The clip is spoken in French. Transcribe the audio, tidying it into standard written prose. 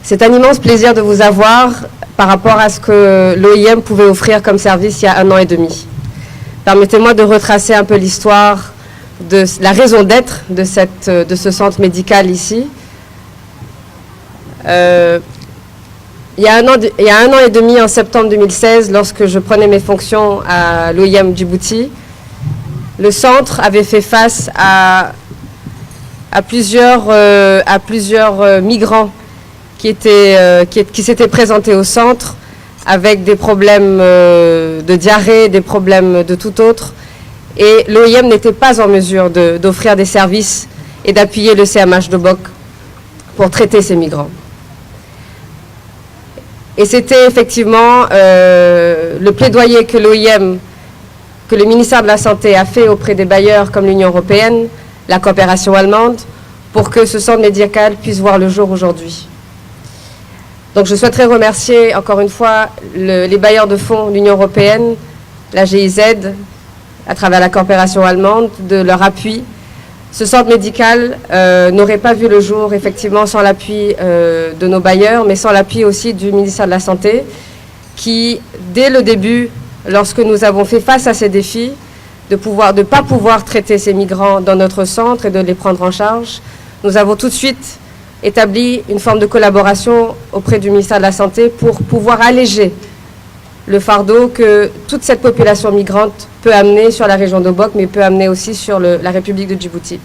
C'est un immense plaisir de vous avoir par rapport à ce que l'OIM pouvait offrir comme service il y a 1 an et demi. Permettez-moi de retracer un peu l'histoire de la raison d'être de ce centre médical ici. Il y a un an et demi, en septembre 2016, lorsque je prenais mes fonctions à l'OIM Djibouti, le centre avait fait face à plusieurs migrants qui s'étaient présentés au centre avec des problèmes de diarrhée, des problèmes de tout autre. Et l'OIM n'était pas en mesure d'offrir des services et d'appuyer le CMH d'Obok pour traiter ces migrants. Et c'était effectivement le plaidoyer que l'OIM, que le ministère de la Santé a fait auprès des bailleurs comme l'Union européenne, la coopération allemande, pour que ce centre médical puisse voir le jour aujourd'hui. Donc je souhaiterais remercier encore une fois les bailleurs de fonds, l'Union européenne, la GIZ, à travers la coopération allemande, de leur appui. Ce centre médical n'aurait pas vu le jour, effectivement, sans l'appui de nos bailleurs, mais sans l'appui aussi du ministère de la Santé, qui, dès le début, lorsque nous avons fait face à ces défis, de ne pas pouvoir traiter ces migrants dans notre centre et de les prendre en charge, nous avons tout de suite établi une forme de collaboration auprès du ministère de la Santé pour pouvoir alléger le fardeau que toute cette population migrante peut amener sur la région d'Obok, mais peut amener aussi sur la République de Djibouti.